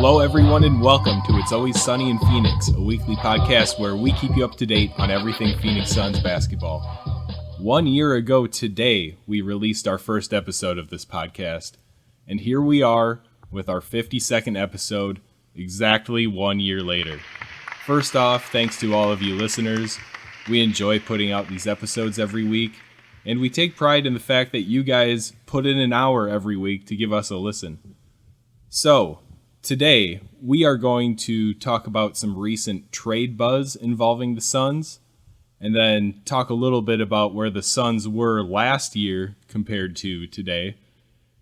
Hello, everyone, and welcome to It's Always Sunny in Phoenix, a weekly podcast where we keep you up to date on everything Phoenix Suns basketball. 1 year ago today, we released our first episode of this podcast, and here we are with our 52nd episode, exactly 1 year later. First off, thanks to all of you listeners. We enjoy putting out these episodes every week, and we take pride in the fact that you guys put in an hour every week to give us a listen. So, today, we are going to talk about some recent trade buzz involving the Suns, and then talk a little bit about where the Suns were last year compared to today,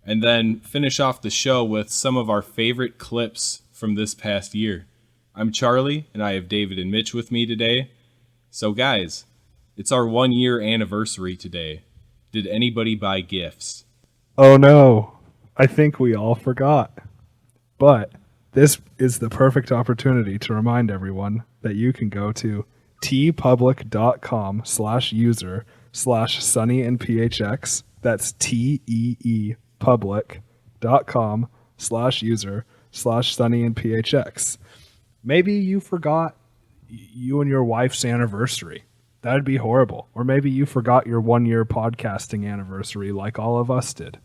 and then finish off the show with some of our favorite clips from this past year. I'm Charlie, and I have David and Mitch with me today. So guys, it's our 1 year anniversary today. Did anybody buy gifts? Oh no, I think we all forgot. But this is the perfect opportunity to remind everyone that you can go to teepublic.com/user/sunnyandphx. That's teepublic.com/user/sunnyandphx. Maybe you forgot you and your wife's anniversary. That'd be horrible. Or maybe you forgot your 1 year podcasting anniversary like all of us did.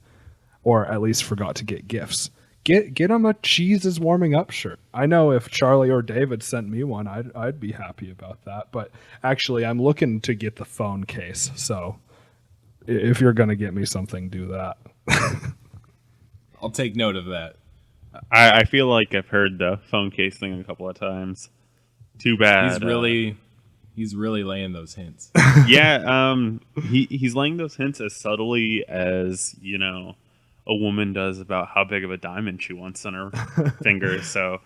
Or at least forgot to get gifts. Get them a Cheese is Warming Up shirt. I know if Charlie or David sent me one, I'd be happy about that. But actually, I'm looking to get the phone case. So if you're going to get me something, do that. I'll take note of that. I feel like I've heard the phone case thing a couple of times. Too bad. He's really laying those hints. Yeah, he's laying those hints as subtly as, you know, a woman does about how big of a diamond she wants on her finger. So,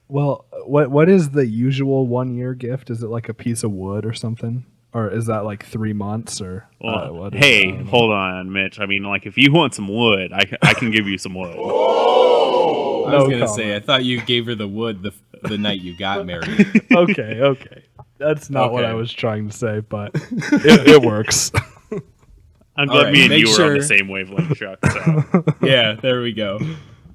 well, what is the usual 1 year gift? Is it like a piece of wood or something, or is that like 3 months or? Hey, hold on, Mitch. I mean, like if you want some wood, I can give you some wood. I was gonna say, I thought you gave her the wood the night you got married. Okay. That's not what I was trying to say, but it works. I'm glad me and you were on the same wavelength, Chuck. So. Yeah, there we go.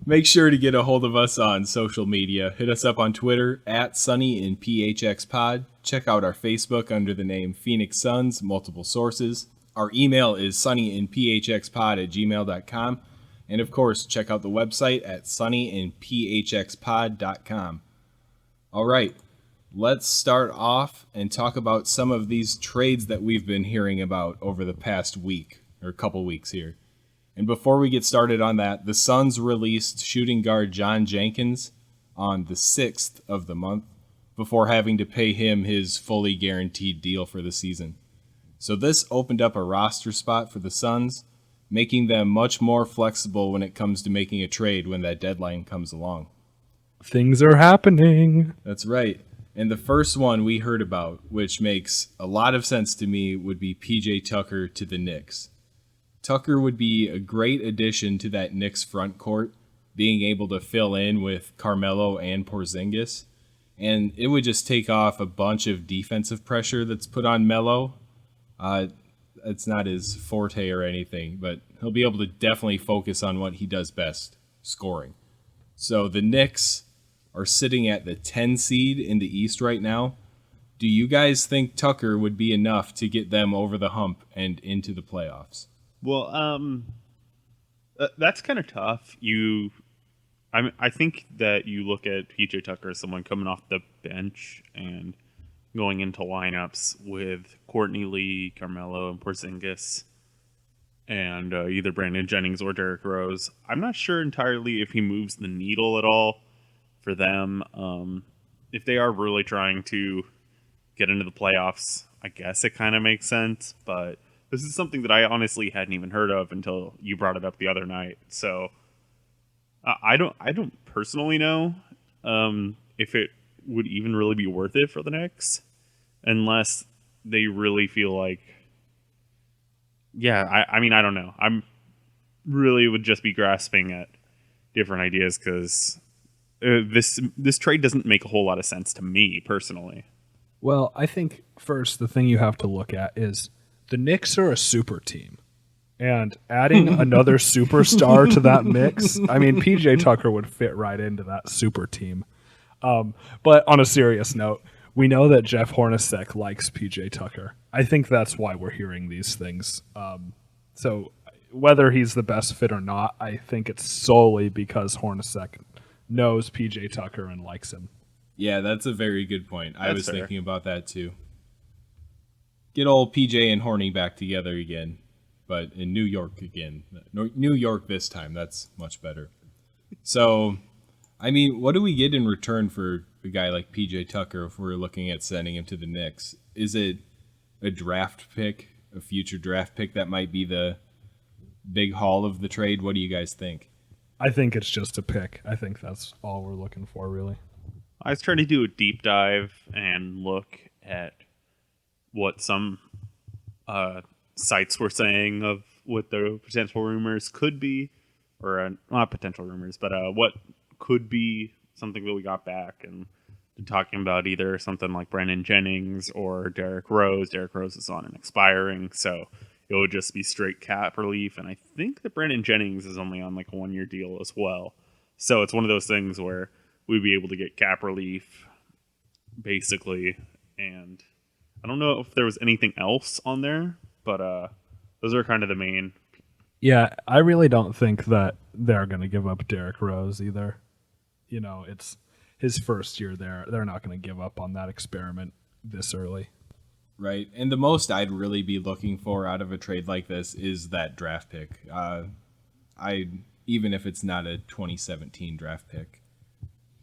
Make sure to get a hold of us on social media. Hit us up on Twitter at Sunny in PHX Pod. Check out our Facebook under the name Phoenix Suns, multiple sources. Our email is sunnyinphxpod@gmail.com. And of course, check out the website at sunnyinphxpod.com. All right, let's start off and talk about some of these trades that we've been hearing about over the past week, or a couple weeks here. And before we get started on that, the Suns released shooting guard John Jenkins on the 6th of the month before having to pay him his fully guaranteed deal for the season. So this opened up a roster spot for the Suns, making them much more flexible when it comes to making a trade when that deadline comes along. Things are happening. That's right. And the first one we heard about, which makes a lot of sense to me, would be PJ Tucker to the Knicks. Tucker would be a great addition to that Knicks front court, being able to fill in with Carmelo and Porzingis. And it would just take off a bunch of defensive pressure that's put on Melo. It's not his forte or anything, but he'll be able to definitely focus on what he does best, scoring. So the Knicks are sitting at the 10 seed in the East right now. Do you guys think Tucker would be enough to get them over the hump and into the playoffs? Well, that's kind of tough. I think that you look at PJ Tucker as someone coming off the bench and going into lineups with Courtney Lee, Carmelo, and Porzingis, and either Brandon Jennings or Derrick Rose. I'm not sure entirely if he moves the needle at all for them. If they are really trying to get into the playoffs, I guess it kind of makes sense, but this is something that I honestly hadn't even heard of until you brought it up the other night. So I don't personally know if it would even really be worth it for the Knicks, unless they really feel like, I mean, I don't know. I'm really would just be grasping at different ideas because this trade doesn't make a whole lot of sense to me personally. Well, I think first the thing you have to look at is the Knicks are a super team. And adding another superstar to that mix, I mean, PJ Tucker would fit right into that super team. But on a serious note, we know that Jeff Hornacek likes PJ Tucker. I think that's why we're hearing these things. So whether he's the best fit or not, I think it's solely because Hornacek knows PJ Tucker and likes him. Yeah, that's a very good point. I was fair. thinking about that too. Get old PJ and Horny back together again, but in New York again. New York this time. That's much better. So, I mean, what do we get in return for a guy like PJ Tucker if we're looking at sending him to the Knicks? Is it a draft pick, a future draft pick that might be the big haul of the trade? What do you guys think? I think it's just a pick. I think that's all we're looking for, really. I was trying to do a deep dive and look at what some sites were saying of what the potential rumors could be, or not potential rumors, but what could be something that we got back, and talking about either something like Brandon Jennings or Derrick Rose. Derrick Rose is on an expiring, so it would just be straight cap relief, and I think that Brandon Jennings is only on like a 1-year deal as well. So it's one of those things where we'd be able to get cap relief, basically, and I don't know if there was anything else on there, but those are kind of the main. Yeah, I really don't think that they're going to give up Derrick Rose either. You know, it's his first year there. They're not going to give up on that experiment this early. Right. And the most I'd really be looking for out of a trade like this is that draft pick. Even if it's not a 2017 draft pick,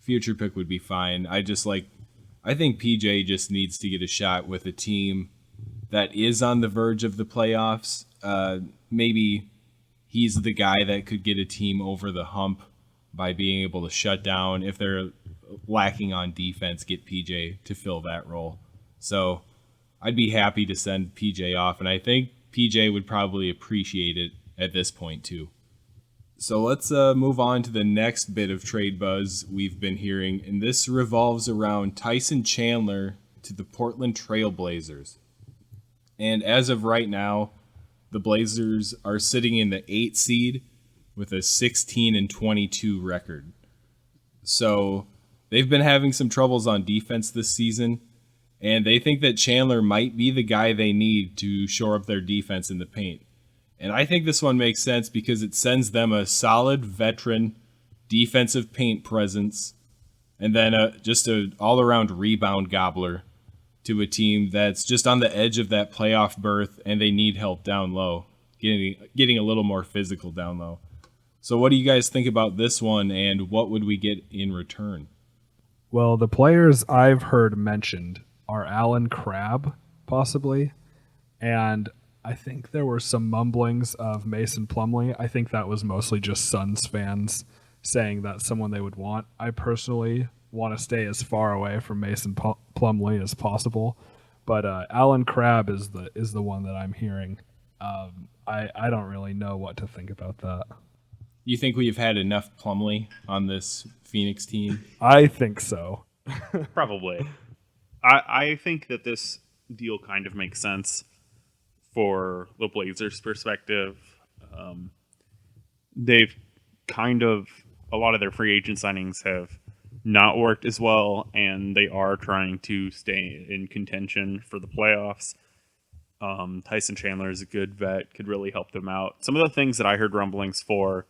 future pick would be fine. I think PJ just needs to get a shot with a team that is on the verge of the playoffs. Maybe he's the guy that could get a team over the hump by being able to shut down. If they're lacking on defense, get PJ to fill that role. So I'd be happy to send PJ off, and I think PJ would probably appreciate it at this point too. So let's move on to the next bit of trade buzz we've been hearing, and this revolves around Tyson Chandler to the Portland Trail Blazers. And as of right now, the Blazers are sitting in the 8th seed with a 16-22 record. So they've been having some troubles on defense this season, and they think that Chandler might be the guy they need to shore up their defense in the paint. And I think this one makes sense because it sends them a solid veteran defensive paint presence and then just an all-around rebound gobbler to a team that's just on the edge of that playoff berth and they need help down low, getting a little more physical down low. So what do you guys think about this one, and what would we get in return? Well, the players I've heard mentioned are Alan Crabb, possibly, and I think there were some mumblings of Mason Plumlee. I think that was mostly just Suns fans saying that's someone they would want. I personally want to stay as far away from Mason Plumlee as possible, but Alan Crabb is the one that I'm hearing. I don't really know what to think about that. You think we've had enough Plumlee on this Phoenix team? I think so. Probably. I think that this deal kind of makes sense for the Blazers' perspective. They've a lot of their free agent signings have not worked as well, and they are trying to stay in contention for the playoffs. Tyson Chandler is a good vet, could really help them out. Some of the things that I heard rumblings for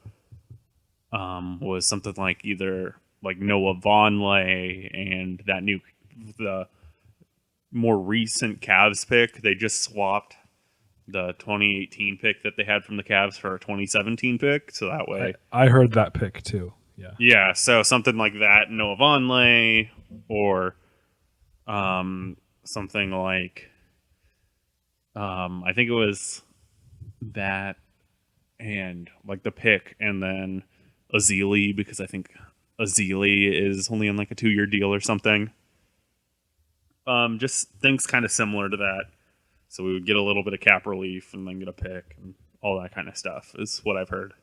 was something like either like Noah Vonleh and the more recent Cavs pick. They just swapped the 2018 pick that they had from the Cavs for a 2017 pick, so that way I heard that pick too. Yeah, so something like that, Noah Vonleh, or something like I think it was that, and like the pick, and then Azili, because I think Azili is only on like a 2-year deal or something. Just things kind of similar to that. So we would get a little bit of cap relief and then get a pick and all that kind of stuff is what I've heard.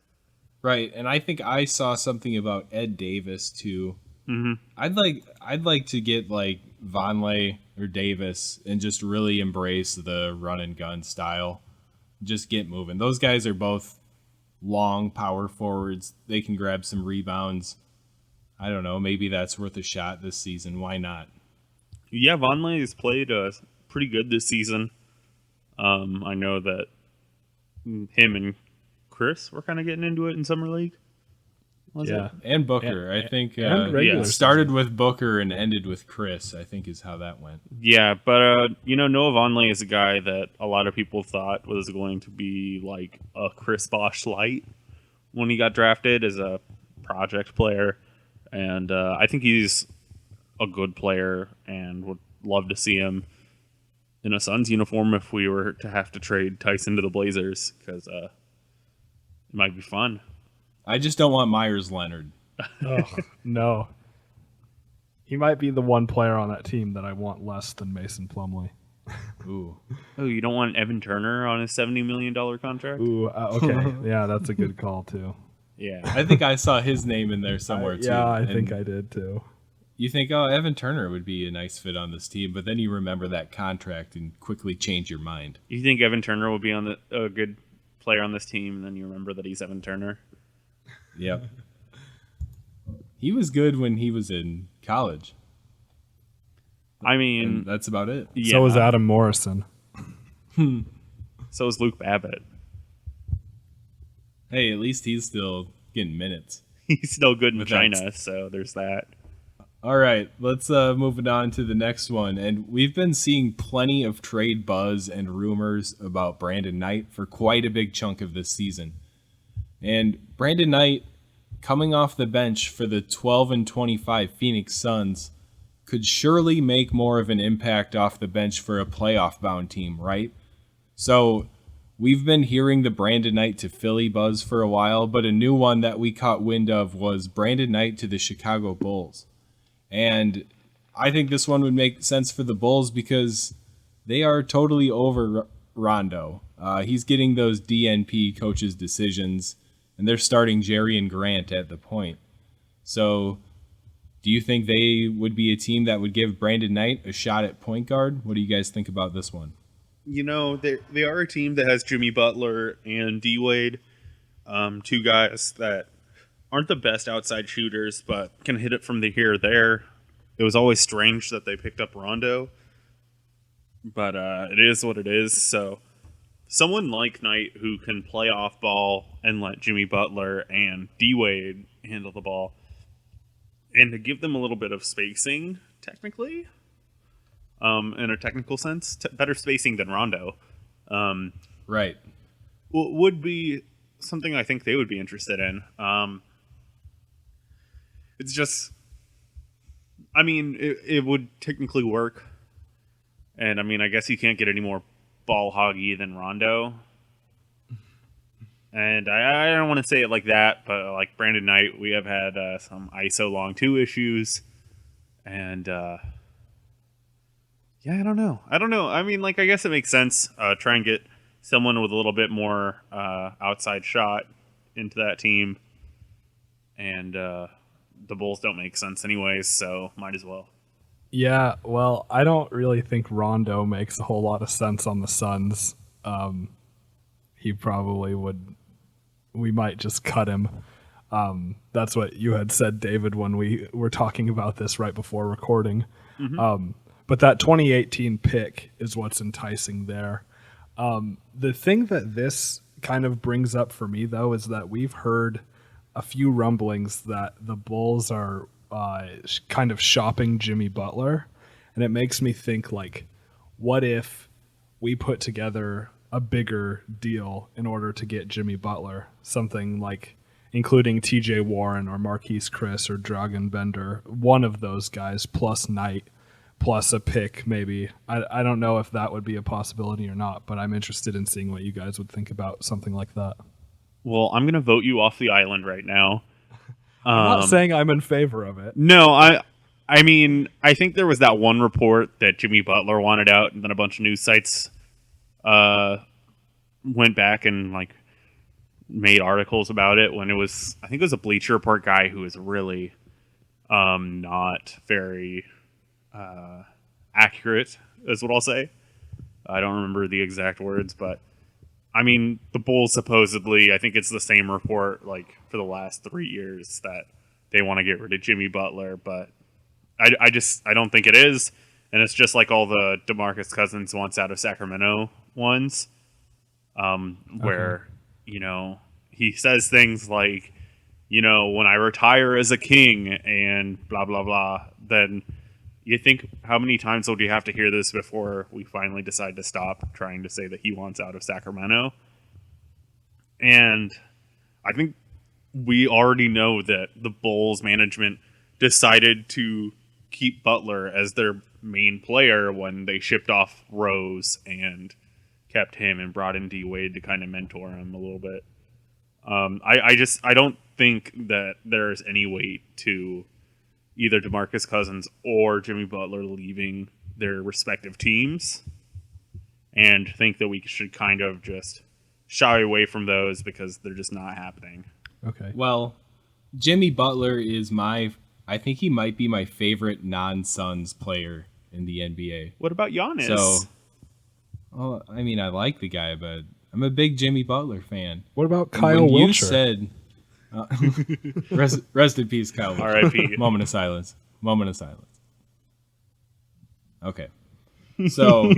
Right, and I think I saw something about Ed Davis too. Mm-hmm. I'd like to get like Vonleh or Davis and just really embrace the run and gun style. just get moving. Those guys are both long power forwards. They can grab some rebounds. I don't know. Maybe that's worth a shot this season. Why not? Yeah, Vonleh has played pretty good this season. I know that him and Chris were kind of getting into it in summer league. And Booker. I think regular started with Booker and ended with Chris, I think is how that went. Yeah, but Noah Vonleh is a guy that a lot of people thought was going to be like a Chris Bosh light when he got drafted as a project player, and I think he's a good player and would love to see him in a Suns uniform if we were to have to trade Tyson to the Blazers, because it might be fun. I just don't want Myers Leonard. Oh, no. He might be the one player on that team that I want less than Mason Plumlee. Ooh. Oh, you don't want Evan Turner on his $70 million contract? Ooh, okay. Yeah, that's a good call, too. Yeah. I think I saw his name in there somewhere, too. Yeah, I think I did, too. You think, oh, Evan Turner would be a nice fit on this team, but then you remember that contract and quickly change your mind. You think Evan Turner will be on a good player on this team, and then you remember that he's Evan Turner? Yep. He was good when he was in college. I mean, And that's about it. yeah. So is Adam Morrison. So is Luke Babbitt. Hey, at least he's still getting minutes. He's still good in But China, so there's that. All right, let's move it on to the next one. And we've been seeing plenty of trade buzz and rumors about Brandon Knight for quite a big chunk of this season. And Brandon Knight, coming off the bench for the 12-25 Phoenix Suns, could surely make more of an impact off the bench for a playoff-bound team, right? So we've been hearing the Brandon Knight to Philly buzz for a while, but a new one that we caught wind of was Brandon Knight to the Chicago Bulls. And I think this one would make sense for the Bulls because they are totally over Rondo. He's getting those DNP coaches' decisions, and they're starting Jerry and Grant at the point. So do you think they would be a team that would give Brandon Knight a shot at point guard? What do you guys think about this one? They are a team that has Jimmy Butler and D-Wade, two guys that aren't the best outside shooters, but can hit it from the here or there. It was always strange that they picked up Rondo, but it is what it is. So someone like Knight who can play off ball and let Jimmy Butler and D-Wade handle the ball, and to give them a little bit of spacing, technically, in a technical sense, better spacing than Rondo, Right. would be something I think they would be interested in. It's just, I mean, it would technically work. And, I mean, I guess you can't get any more ball hoggy than Rondo. And I don't want to say it like that, but like Brandon Knight, we have had some ISO long 2 issues. And, yeah, I don't know. I mean, like, I guess it makes sense. Try and get someone with a little bit more outside shot into that team. And the Bulls don't make sense anyways, so might as well. Yeah, well, I don't really think Rondo makes a whole lot of sense on the Suns. He probably would. We might just cut him. That's what you had said, David, when we were talking about this right before recording. Mm-hmm. But that 2018 pick is what's enticing there. The thing that this kind of brings up for me, though, is that we've heard a few rumblings that the Bulls are kind of shopping Jimmy Butler. And it makes me think, like, what if we put together a bigger deal in order to get Jimmy Butler? Something like including TJ Warren or Marquise Chris or Dragan Bender, one of those guys, plus Knight, plus a pick maybe. I don't know if that would be a possibility or not, but I'm interested in seeing what you guys would think about something like that. Well, I'm going to vote you off the island right now. I'm not saying I'm in favor of it. No, I mean, I think there was that one report that Jimmy Butler wanted out, and then a bunch of news sites went back and like made articles about it when it was, I think it was a Bleacher Report guy who was really not very accurate, is what I'll say. I don't remember the exact words, but I mean, the Bulls supposedly, I think it's the same report like for the last 3 years that they want to get rid of Jimmy Butler, but I don't think it is, and it's just like all the DeMarcus Cousins wants out of Sacramento ones, where he says things like, when I retire as a king and blah blah blah. Then you think, how many times will you have to hear this before we finally decide to stop trying to say that he wants out of Sacramento? And I think we already know that the Bulls management decided to keep Butler as their main player when they shipped off Rose and kept him and brought in D Wade to kind of mentor him a little bit. I don't think that there's any weight to either DeMarcus Cousins or Jimmy Butler leaving their respective teams, and think that we should kind of just shy away from those because they're just not happening. Okay. Well, Jimmy Butler is I think he might be my favorite non-Suns player in the NBA. What about Giannis? So, well, I mean, I like the guy, but I'm a big Jimmy Butler fan. What about Kyle Wiltshire? You said, rest in peace, Kyle Wiltshire. R.I.P. Moment of silence. Okay. So,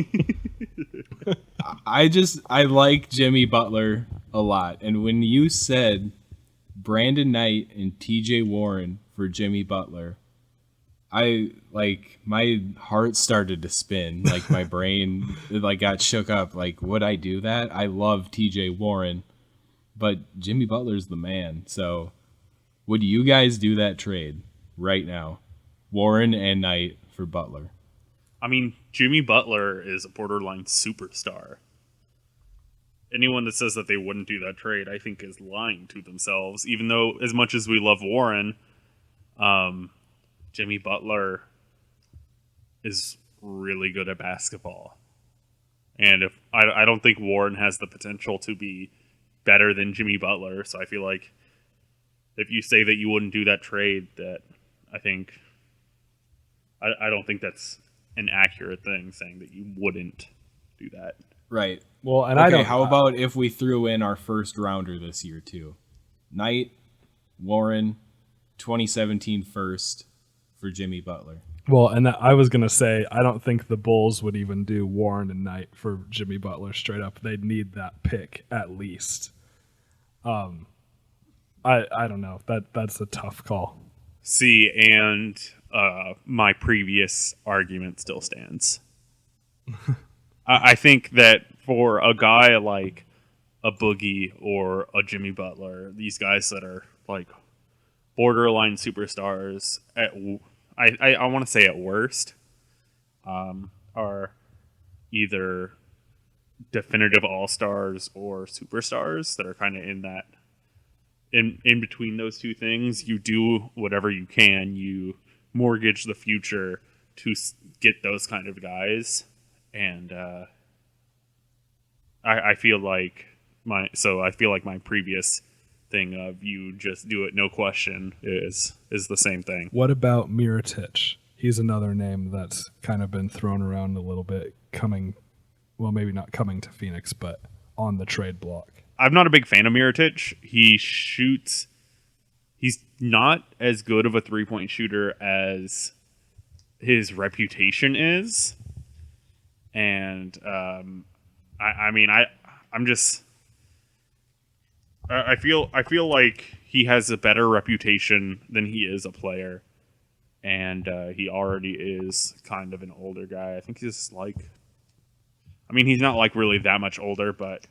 I like Jimmy Butler a lot. And when you said Brandon Knight and TJ Warren for Jimmy Butler, my heart started to spin. Like, my brain got shook up. Like, would I do that? I love TJ Warren, but Jimmy Butler's the man. So would you guys do that trade right now? Warren and Knight for Butler. I mean, Jimmy Butler is a borderline superstar. Anyone that says that they wouldn't do that trade, I think, is lying to themselves. Even though, as much as we love Warren, Jimmy Butler is really good at basketball. And if I don't think Warren has the potential to be better than Jimmy Butler. So I feel like if you say that you wouldn't do that trade, that I don't think that's an accurate thing, saying that you wouldn't do that. Right. Well, and okay, how about if we threw in our first rounder this year too? Knight, Warren, 2017 first for Jimmy Butler. Well, and I was going to say, I don't think the Bulls would even do Warren and Knight for Jimmy Butler straight up. They'd need that pick at least. I don't know. That's a tough call. See, and my previous argument still stands. I think that for a guy like a Boogie or a Jimmy Butler, these guys that are like borderline superstars, I want to say at worst, are either definitive all-stars or superstars that are kind of in that in between those two things. You do whatever you can. You mortgage the future to get those kind of guys. And I feel like my previous thing of you just do it no question is the same thing. What about Mirotić? He's another name that's kind of been thrown around a little bit, maybe not coming to Phoenix, but on the trade block. I'm not a big fan of Mirotić. He's not as good of a three-point shooter as his reputation is. And I feel like he has a better reputation than he is a player, and he already is kind of an older guy. I think he's he's not like really that much older, but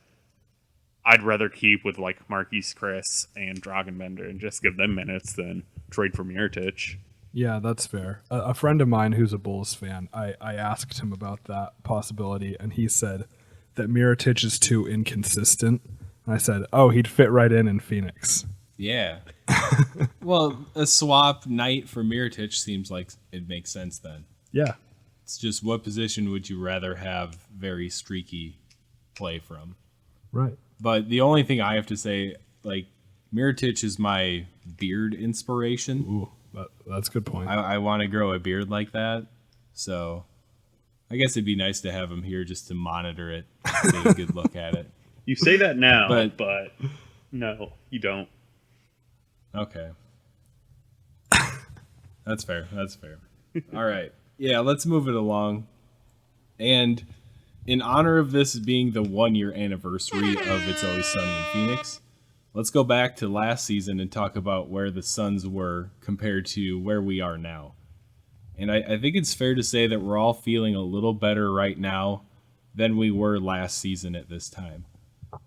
I'd rather keep with like Marquise Chris and Dragan and just give them minutes than trade for Mirotić. Yeah, that's fair. A friend of mine who's a Bulls fan, I asked him about that possibility, and he said that Mirotić is too inconsistent. And I said, he'd fit right in Phoenix. Yeah. Well, a swap Knight for Mirotić seems like it makes sense then. Yeah. It's just, what position would you rather have very streaky play from? Right. But the only thing I have to say, like, Mirotić is my beard inspiration. Ooh. That's a good point. I want to grow a beard like that, so I guess it'd be nice to have him here just to monitor it, take a good look at it. You say that now, But- but no, you don't. Okay. That's fair. That's fair. All right. Yeah, let's move it along. And in honor of this being the 1-year anniversary of It's Always Sunny in Phoenix, let's go back to last season and talk about where the Suns were compared to where we are now. And I think it's fair to say that we're all feeling a little better right now than we were last season at this time.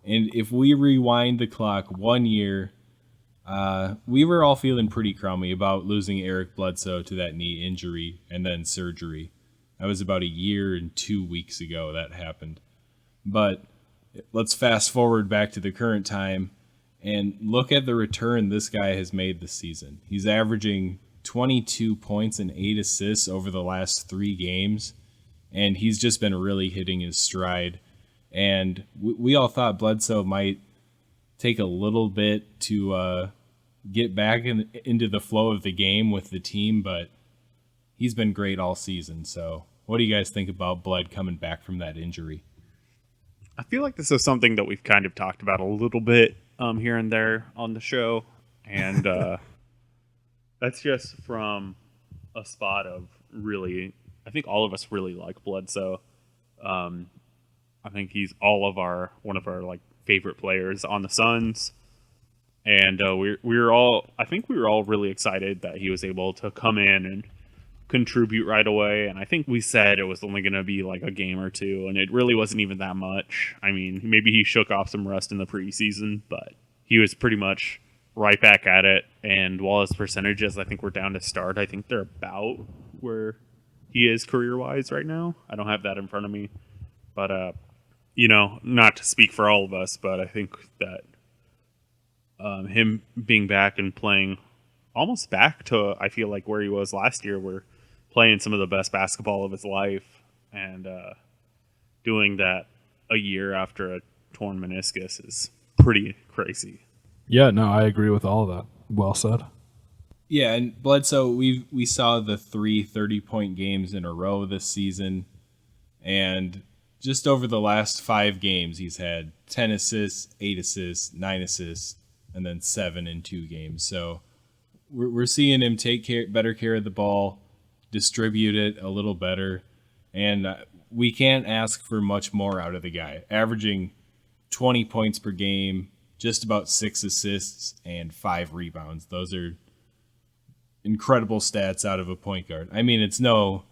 And if we rewind the clock 1 year, we were all feeling pretty crummy about losing Eric Bledsoe to that knee injury and then surgery. That was about 1 year and 2 weeks ago that happened. But let's fast forward back to the current time and look at the return this guy has made this season. He's averaging 22 points and 8 assists over the last 3 games, and he's just been really hitting his stride. And we all thought Bledsoe might take a little bit to get back into the flow of the game with the team, but he's been great all season. So what do you guys think about Bled coming back from that injury? I feel like this is something that we've kind of talked about a little bit here and there on the show, and that's just from a spot of really, I think all of us really like Bledsoe. I think he's one of our like favorite players on the Suns, and we were all really excited that he was able to come in and contribute right away. And I think we said it was only going to be like a game or two, and it really wasn't even that much. I mean, maybe he shook off some rust in the preseason, but he was pretty much right back at it. And while his percentages, I think we're down to start, I think they're about where he is career-wise right now. I don't have that in front of me, but not to speak for all of us, but I think that him being back and playing almost back to, I feel like, where he was last year, where playing some of the best basketball of his life, and doing that a year after a torn meniscus is pretty crazy. Yeah, no, I agree with all of that. Well said. Yeah, and Bledsoe, we saw the 3 30-point games in a row this season, and just over the last 5 games, he's had 10 assists, 8 assists, 9 assists, and then 7 in 2 games. So we're seeing him take better care of the ball, distribute it a little better, and we can't ask for much more out of the guy. Averaging 20 points per game, just about 6 assists, and 5 rebounds. Those are incredible stats out of a point guard. I mean, it's no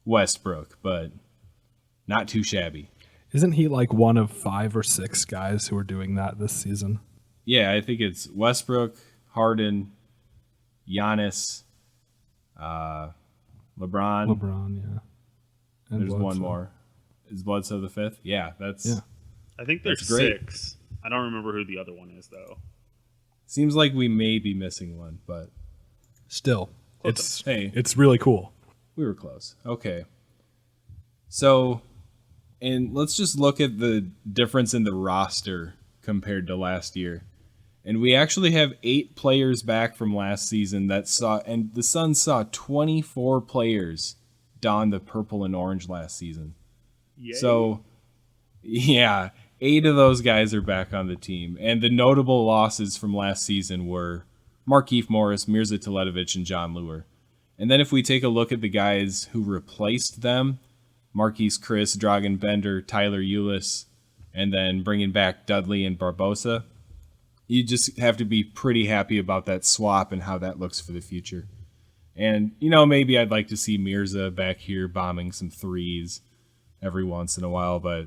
Westbrook, but not too shabby. Isn't he like one of 5 or 6 guys who are doing that this season? Yeah, I think it's Westbrook, Harden, Giannis, LeBron. LeBron, yeah. And There's Bledsoe. one more. Is Bledsoe the 5th? Yeah, that's. Yeah. I think there's That's great. 6. I don't remember who the other one is, though. Seems like we may be missing one, but Still, it's Hey. it's really cool. we were close. Okay. So, and let's just look at the difference in the roster compared to last year. And we actually have 8 players back from last season and the Suns saw 24 players don the purple and orange last season. Yay. So, yeah, 8 of those guys are back on the team. And the notable losses from last season were Markieff Morris, Mirza Teletovic, and John Lure. And then if we take a look at the guys who replaced them, Marquise Chris, Dragan Bender, Tyler Ulis, and then bringing back Dudley and Barbosa, you just have to be pretty happy about that swap and how that looks for the future. And, maybe I'd like to see Mirza back here bombing some threes every once in a while, but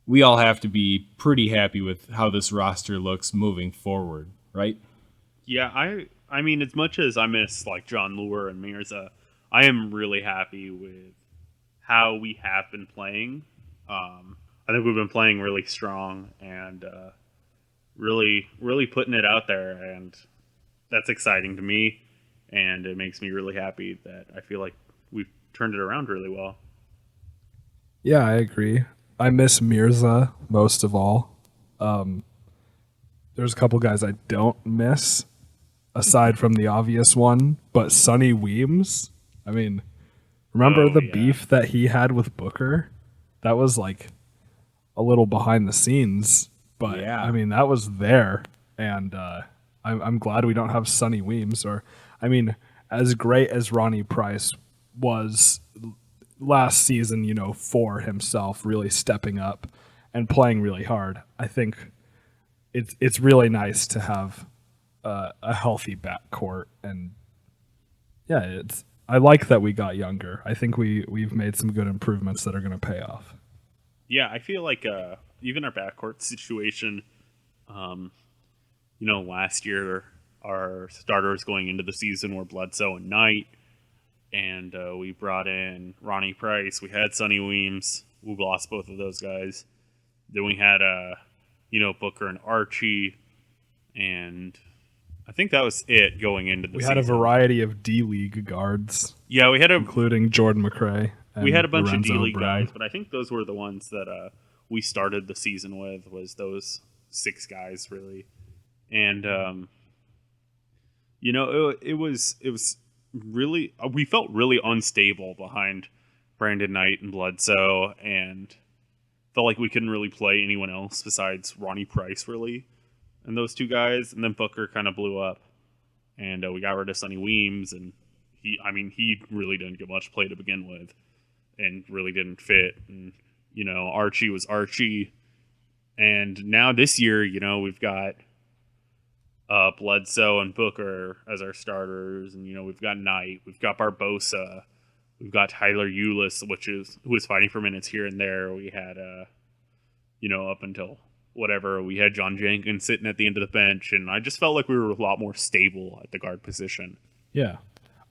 we all have to be pretty happy with how this roster looks moving forward, right? Yeah, I mean, as much as I miss like John Lure and Mirza, I am really happy with how we have been playing. I think we've been playing really strong and really putting it out there, and that's exciting to me, and it makes me really happy that I feel like we've turned it around really well. Yeah, I agree. I miss Mirza most of all. There's a couple guys I don't miss, aside from the obvious one, but Sonny Weems. I mean, remember the beef that he had with Booker? That was like a little behind the scenes, but Yeah. I mean, that was there. And I'm glad we don't have Sonny Weems. Or, I mean, as great as Ronnie Price was last season, for himself, really stepping up and playing really hard, I think it's really nice to have a healthy backcourt. And yeah, I like that we got younger. I think we've made some good improvements that are going to pay off. Yeah, I feel like even our backcourt situation, last year our starters going into the season were Bledsoe and Knight, and we brought in Ronnie Price. We had Sonny Weems. We lost both of those guys. Then we had Booker and Archie, and I think that was it going into the season. We had a variety of D-League guards. Yeah, including Jordan McRae. We had a bunch Lorenzo of D-League Brown. guys, but I think those were the ones that we started the season with, was those 6 guys, really. And, it was really, we felt really unstable behind Brandon Knight and Bledsoe, and felt like we couldn't really play anyone else besides Ronnie Price, really, and those 2 guys. And then Booker kind of blew up, and we got rid of Sonny Weems, and he really didn't get much play to begin with, and really didn't fit. And Archie was Archie, and now this year, we've got Bledsoe and Booker as our starters, and we've got Knight, we've got Barbosa, we've got Tyler Eulis, who was fighting for minutes here and there. We had up until whatever, we had John Jenkins sitting at the end of the bench, and I just felt like we were a lot more stable at the guard position. Yeah,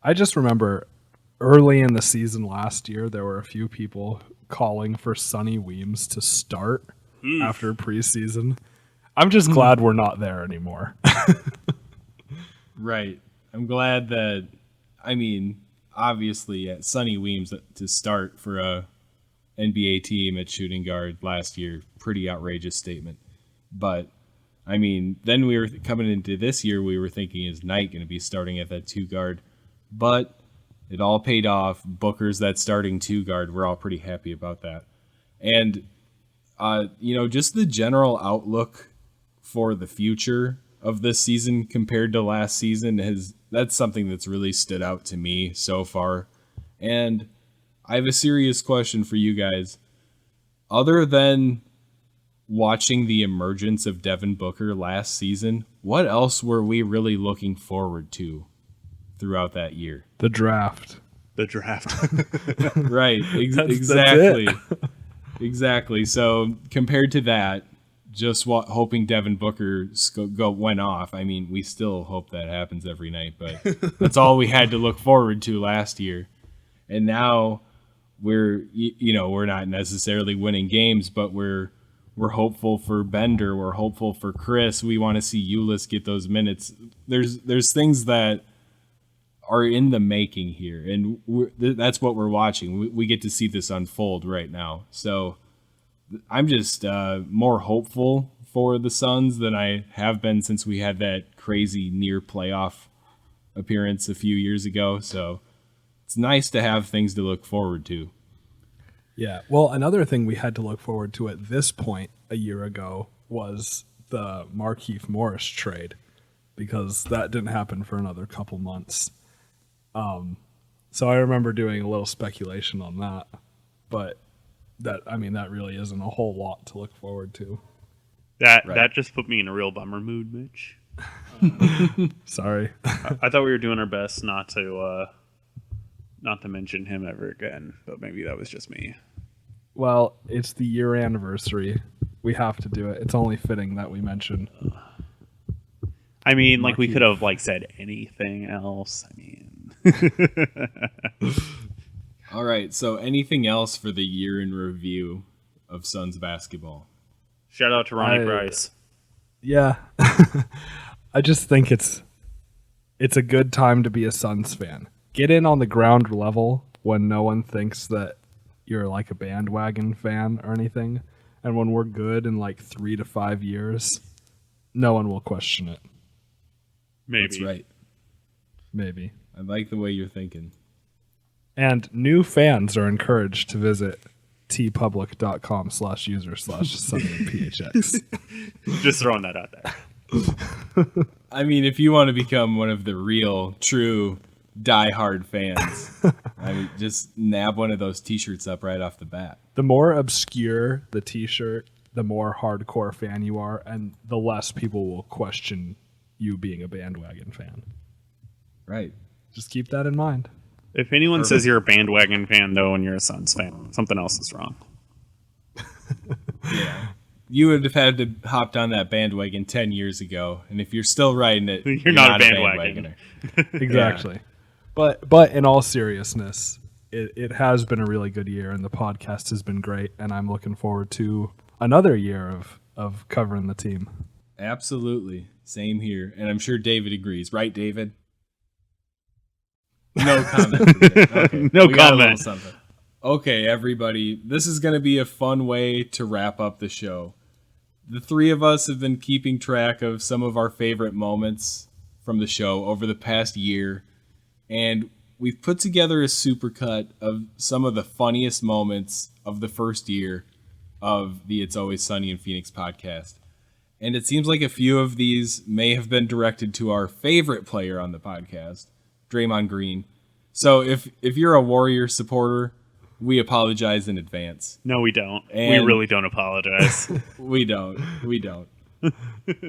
I just remember early in the season last year, there were a few people calling for Sonny Weems to start after preseason. I'm just glad we're not there anymore. Right. I'm glad that, obviously, Sonny Weems to start for a NBA team at shooting guard last year, pretty outrageous statement. But, then we were coming into this year, we were thinking, is Knight going to be starting at that 2 guard? But it all paid off. Booker's that starting 2 guard. We're all pretty happy about that. And, just the general outlook for the future of this season compared to last season, that's something that's really stood out to me so far. And I have a serious question for you guys. Other than watching the emergence of Devin Booker last season, what else were we really looking forward to throughout that year? The draft. Right. Exactly. Exactly. So compared to that, just hoping Devin Booker went off. We still hope that happens every night, but that's all we had to look forward to last year. And now we're not necessarily winning games, but we're hopeful for Bender. We're hopeful for Chris. We want to see Eulis get those minutes. There's things that are in the making here, and that's what we're watching. We get to see this unfold right now. So I'm just more hopeful for the Suns than I have been since we had that crazy near playoff appearance a few years ago. So it's nice to have things to look forward to. Yeah. Well, another thing we had to look forward to at this point a year ago was the Markieff Morris trade, because that didn't happen for another couple months. So I remember doing a little speculation on that, but that really isn't a whole lot to look forward to. That just put me in a real bummer mood, Mitch. Sorry. I thought we were doing our best not to mention him ever again, but maybe that was just me. Well, it's the year anniversary. We have to do it. It's only fitting that we mention. We could have said anything else. All right, so anything else for the year in review of Suns basketball? Shout out to Ronnie Price. Yeah. I just think it's a good time to be a Suns fan. Get in on the ground level when no one thinks that you're like a bandwagon fan or anything. And when we're good in 3 to 5 years, no one will question it. Maybe. That's right. Maybe. I like the way you're thinking. And new fans are encouraged to visit tpublic.com/user/sunnyandphx. Just throwing that out there. I mean, if you want to become one of the real, true, die-hard fans, I mean, just nab one of those T-shirts up right off the bat. The more obscure the T-shirt, the more hardcore fan you are, and the less people will question you being a bandwagon fan. Right. Just keep that in mind. If anyone says you're a bandwagon fan, though, and you're a Suns fan, something else is wrong. Yeah. You would have had to hop on that bandwagon 10 years ago, and if you're still riding it, You're not a bandwagoner. Exactly. Yeah. But in all seriousness, it has been a really good year, and the podcast has been great, and I'm looking forward to another year of covering the team. Absolutely. Same here. And I'm sure David agrees. Right, David? No comment. Okay. No We got a comment. little something. Okay, everybody. This is going to be a fun way to wrap up the show. The three of us have been keeping track of some of our favorite moments from the show over the past year, and we've put together a supercut of some of the funniest moments of the first year of the It's Always Sunny in Phoenix podcast. And it seems like a few of these may have been directed to our favorite player on the podcast, Draymond Green. So if you're a Warriors supporter, we apologize in advance. No, we don't. And- we really don't apologize. We don't.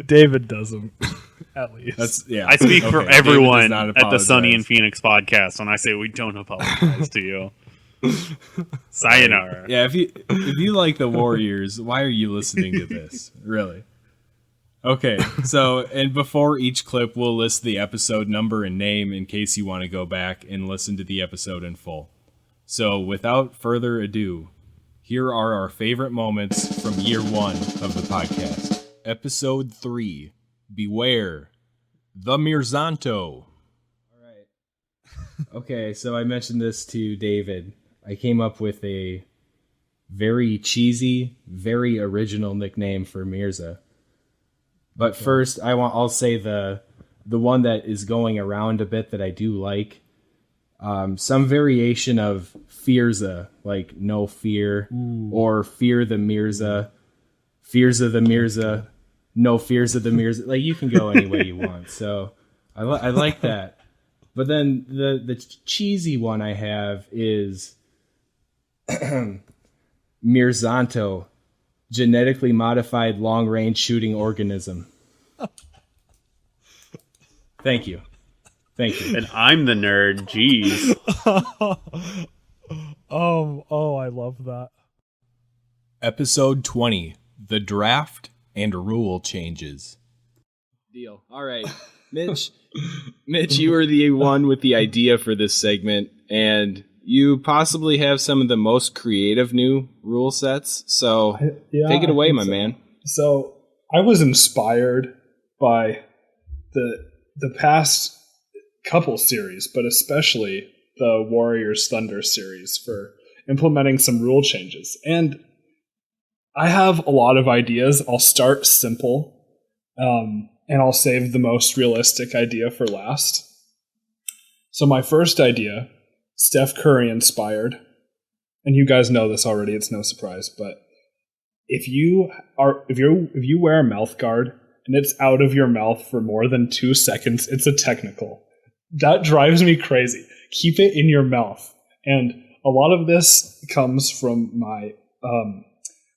David doesn't, at least. I speak for Okay, everyone David does not at the Sunny and apologize. Phoenix podcast when I say we don't apologize to you. Sayonara. Yeah, if you like the Warriors, why are you listening to this? Really? Okay, so, and before each clip, we'll list the episode number and name in case you want to go back and listen to the episode in full. So, without further ado, here are our favorite moments from year one of the podcast. Episode 3, Beware, the Mirzanto. All right. Okay, so I mentioned this to David. I came up with a very cheesy, very original nickname for Mirza. But first, I'll say the one that is going around a bit that I do like. Some variation of Fearza, like no fear, or Fear the Mirza, Fearza the Mirza, no fears of the Mirza. Like, you can go any way you want. So I like that. But then the cheesy one I have is Mirzanto, genetically modified long-range shooting organism. Thank you. And I'm the nerd. Jeez. Oh, I love that. Episode 20, The Draft and Rule Changes. Deal. All right. Mitch, you were the one with the idea for this segment, and you possibly have some of the most creative new rule sets, so take it away, my man. So I was inspired by the past couple series, but especially the Warriors Thunder series for implementing some rule changes. And I have a lot of ideas. I'll start simple, and I'll save the most realistic idea for last. So my first idea, Steph Curry inspired, and you guys know this already, it's no surprise, but if you wear a mouth guard and it's out of your mouth for more than 2 seconds, it's a technical. That drives me crazy. Keep it in your mouth. And a lot of this comes from my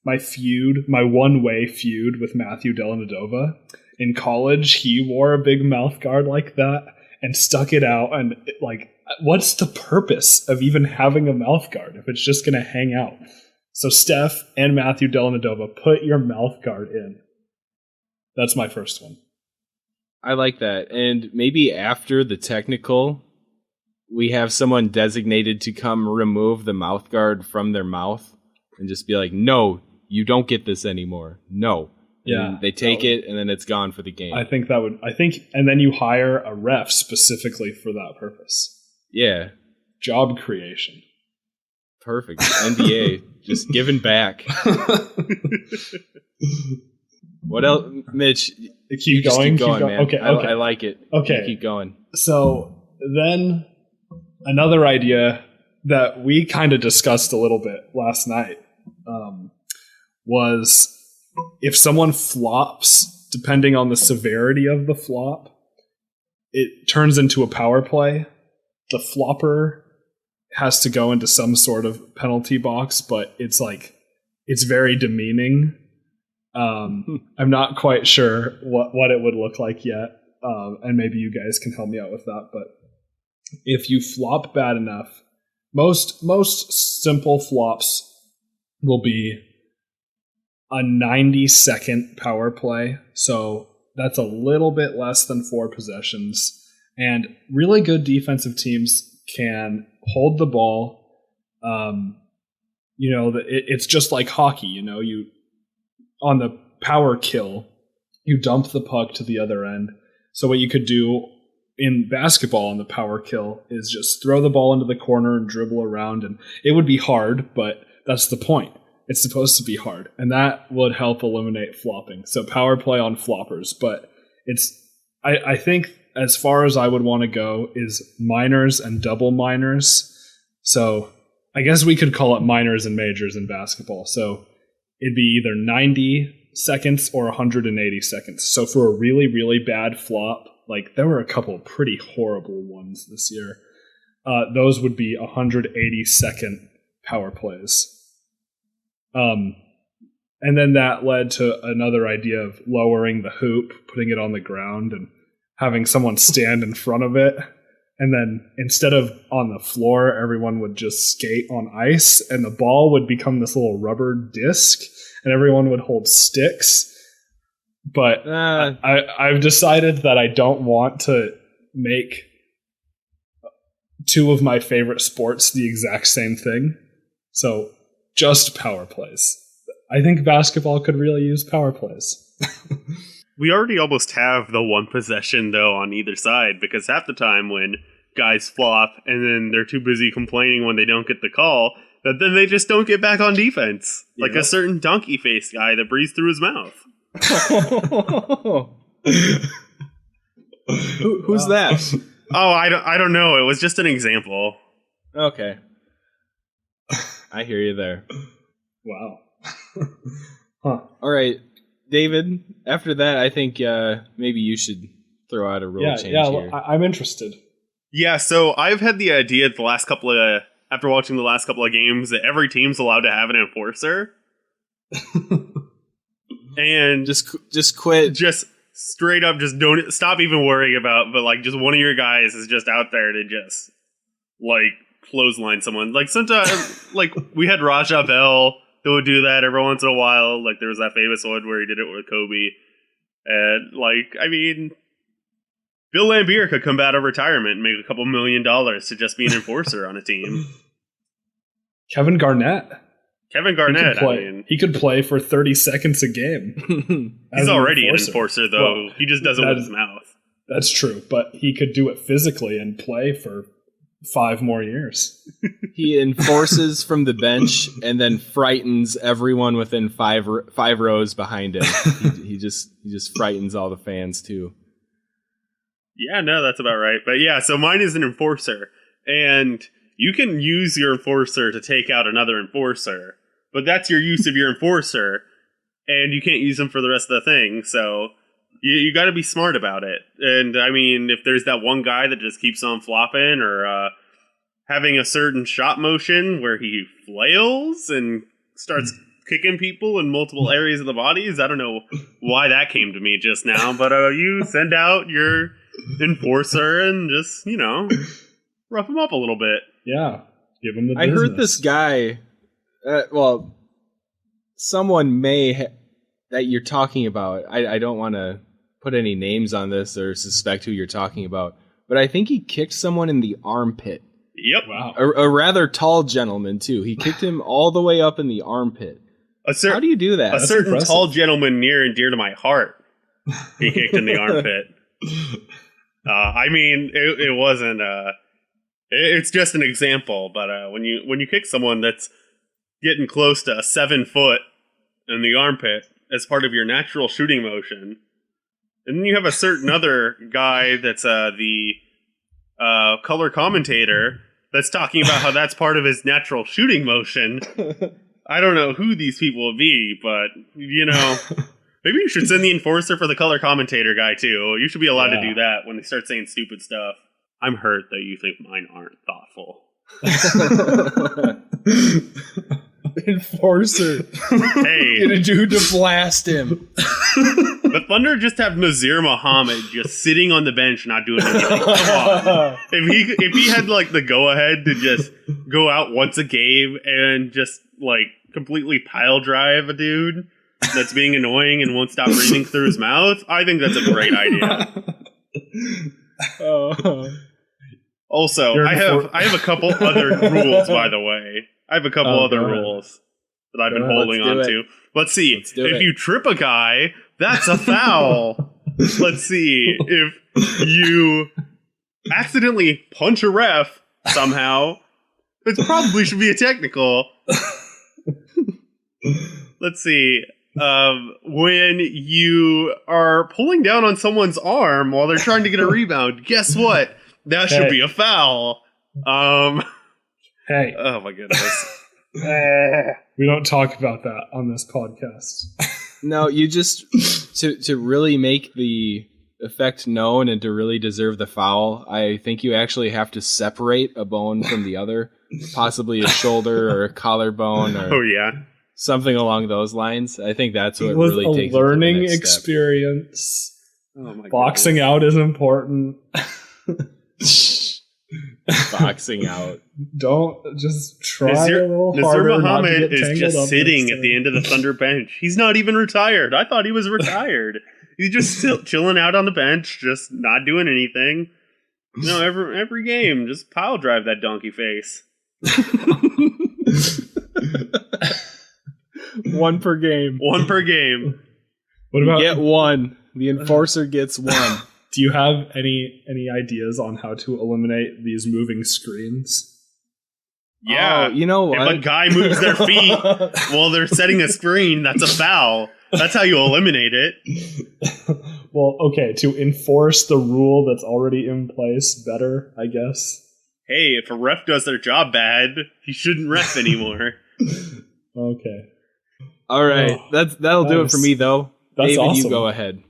one-way feud with Matthew Dellavedova. In college, he wore a big mouth guard like that and stuck it out. And what's the purpose of even having a mouth guard if it's just going to hang out? So Steph and Matthew Dellavedova, put your mouth guard in. That's my first one. I like that. And maybe after the technical, we have someone designated to come remove the mouth guard from their mouth and just be like, no, you don't get this anymore. No. Yeah. And they take it and then it's gone for the game. And then you hire a ref specifically for that purpose. Yeah. Job creation. Perfect. NBA. Just giving back. What else? Mitch, Keep going, man. Okay. I like it. Okay. You keep going. So then another idea that we kind of discussed a little bit last night was if someone flops, depending on the severity of the flop, it turns into a power play. The flopper has to go into some sort of penalty box, but it's very demeaning. I'm not quite sure what it would look like yet, and maybe you guys can help me out with that. But if you flop bad enough, most simple flops will be a 90-second power play. So that's a little bit less than 4 possessions. And really good defensive teams can hold the ball. It's just like hockey. You on the power kill, you dump the puck to the other end. So what you could do in basketball on the power kill is just throw the ball into the corner and dribble around. And it would be hard, but that's the point. It's supposed to be hard, and that would help eliminate flopping. So power play on floppers, but I think as far as I would want to go is minors and double minors. So I guess we could call it minors and majors in basketball. So it'd be either 90 seconds or 180 seconds. So for a really, really bad flop, like there were a couple of pretty horrible ones this year, those would be 180-second power plays. And then that led to another idea of lowering the hoop, putting it on the ground, and having someone stand in front of it. And then instead of on the floor, everyone would just skate on ice, and the ball would become this little rubber disc, and everyone would hold sticks. But I've decided that I don't want to make 2 of my favorite sports the exact same thing. So just power plays. I think basketball could really use power plays. We already almost have the 1 possession, though, on either side, because half the time when guys flop and then they're too busy complaining when they don't get the call, that then they just don't get back on defense. Like a certain donkey face guy that breathes through his mouth. Who's that? Oh, I don't know. It was just an example. Okay. I hear you there. Wow. All right, David, after that, I think maybe you should throw out a rule change here. I'm interested. Yeah, so I've had the idea after watching the last couple of games that every team's allowed to have an enforcer. And just quit. Just straight up, just don't stop even worrying about, but like just one of your guys is just out there to just like clothesline someone. Like sometimes, like we had Raja Bell who would do that every once in a while. Like there was that famous one where he did it with Kobe. And like, I mean, Bill Laimbeer could come out of retirement and make a couple $1 million to just be an enforcer on a team. Kevin Garnett. He could play for 30 seconds a game. He's already an enforcer, though. He just does it with his mouth. That's true, but he could do it physically and play for 5 more years. He enforces from the bench and then frightens everyone within five rows behind him. He just frightens all the fans too. Yeah, no, that's about right. But yeah, so mine is an enforcer, and you can use your enforcer to take out another enforcer, but that's your use of your enforcer, and you can't use them for the rest of the thing. So you got to be smart about it. And I mean, if there's that one guy that just keeps on flopping or having a certain shot motion where he flails and starts kicking people in multiple areas of the bodies, I don't know why that came to me just now, but you send out your enforcer and just, rough him up a little bit. Yeah, give him the business. I heard this guy, someone that you're talking about, I don't want to put any names on this or suspect who you're talking about, but I think he kicked someone in the armpit. Yep. Wow. A rather tall gentleman, too. He kicked him all the way up in the armpit. How do you do that? A certain impressive. Tall gentleman near and dear to my heart, he kicked in the armpit. I mean, it wasn't... it's just an example, but when you kick someone that's getting close to 7 foot in the armpit as part of your natural shooting motion, and then you have a certain other guy that's the color commentator that's talking about how that's part of his natural shooting motion, I don't know who these people will be, but, maybe you should send the enforcer for the color commentator guy, too. You should be allowed to do that when they start saying stupid stuff. I'm hurt that you think mine aren't thoughtful. Enforcer. Hey. Get a dude to blast him. The Thunder just have Nazir Muhammad just sitting on the bench not doing anything. Come on. If he had like the go ahead to just go out once a game and just like completely pile drive a dude that's being annoying and won't stop breathing through his mouth, I think that's a great idea. Also, I have a couple other rules, by the way. I have a couple other rules that I've been holding on to. Let's see. If you trip a guy, that's a foul. Let's see. If you accidentally punch a ref somehow, it probably should be a technical. Let's see. When you are pulling down on someone's arm while they're trying to get a rebound, guess what? That should be a foul. Hey. Oh my goodness. We don't talk about that on this podcast. No, you just to really make the effect known and to really deserve the foul, I think you actually have to separate a bone from the other, possibly a shoulder or a collarbone or something along those lines. I think that's what really takes it to the learning next experience. Oh my Boxing out is important. Boxing out. Don't just try a little harder. Nazir not to Muhammad get is tangled just up sitting next at time. the end of the Thunder bench. He's not even retired. I thought he was retired. He's just still chilling out on the bench, just not doing anything. Every game, just pile drive that donkey face. One per game. One per game. What about? Get one. The enforcer gets one. Do you have any ideas on how to eliminate these moving screens? Yeah. Oh, you know what? If a guy moves their feet while they're setting a screen, that's a foul. That's how you eliminate it. Well, okay, to enforce the rule that's already in place better, I guess. Hey, if a ref does their job bad, he shouldn't ref anymore. Okay. All right. That'll do it for me, though. That's David, awesome. you go ahead.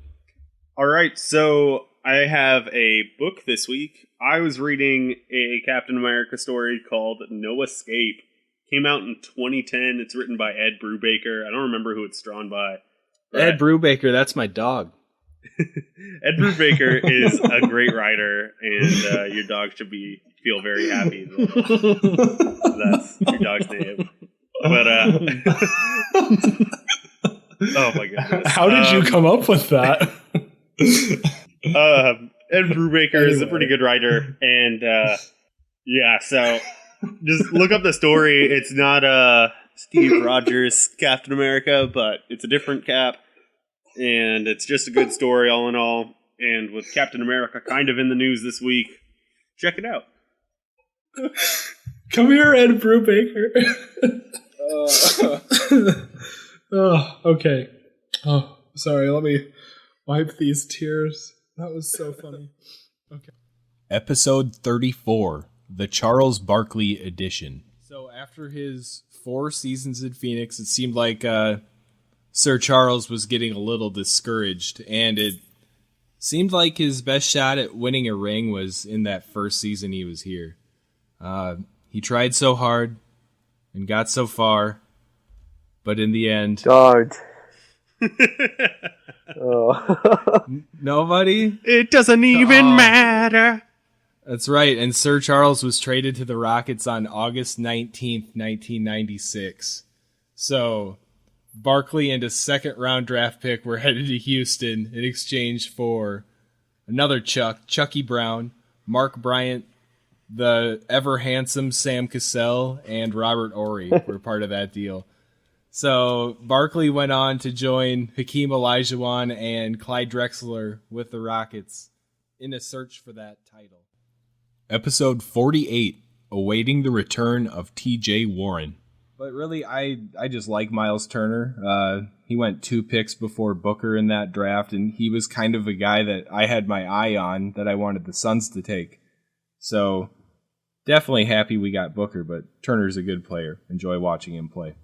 All right, so I have a book this week. I was reading a Captain America story called No Escape. Came out in 2010. It's written by Ed Brubaker. I don't remember who it's drawn by. Ed Brubaker, that's my dog. Ed Brubaker is a great writer, and your dog should feel very happy that that's your dog's name. But oh my goodness! How did you come up with that? Ed Brubaker is a pretty good writer, and so just look up the story. It's not Steve Rogers' Captain America, but it's a different Cap, and it's just a good story all in all. And with Captain America kind of in the news this week, check it out. Come here, Ed Brubaker. Oh, okay. Oh, sorry. Let me wipe these tears. That was so funny. Okay. Episode 34, the Charles Barkley edition. So after his 4 seasons in Phoenix, it seemed like Sir Charles was getting a little discouraged, and it seemed like his best shot at winning a ring was in that first season he was here. He tried so hard and got so far, but in the end... Don't. Nobody? It doesn't even matter. That's right, and Sir Charles was traded to the Rockets on August 19th, 1996. So, Barkley and a second-round draft pick were headed to Houston in exchange for another Chucky Brown, Mark Bryant, the ever-handsome Sam Cassell, and Robert Horry were part of that deal. So, Barkley went on to join Hakeem Olajuwon and Clyde Drexler with the Rockets in a search for that title. Episode 48, awaiting the return of T.J. Warren. But really, I just like Miles Turner. He went 2 picks before Booker in that draft, and he was kind of a guy that I had my eye on that I wanted the Suns to take. So, definitely happy we got Booker, but Turner's a good player. Enjoy watching him play.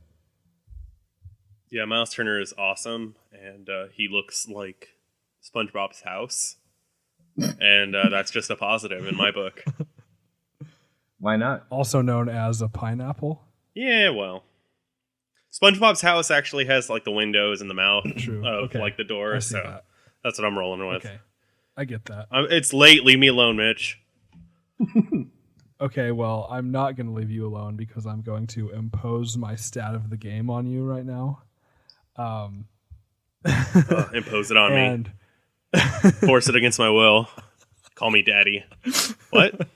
Yeah, Miles Turner is awesome, and he looks like SpongeBob's house, and that's just a positive in my book. Why not? Also known as a pineapple. Yeah, well, SpongeBob's house actually has like the windows and the mouth True. of Okay. like the door, I see so that. that's what I'm rolling with. Okay. I get that. It's late. Leave me alone, Mitch. Okay, well, I'm not going to leave you alone because I'm going to impose my stat of the game on you right now. Impose it on me. And Force it against my will. Call me daddy. What?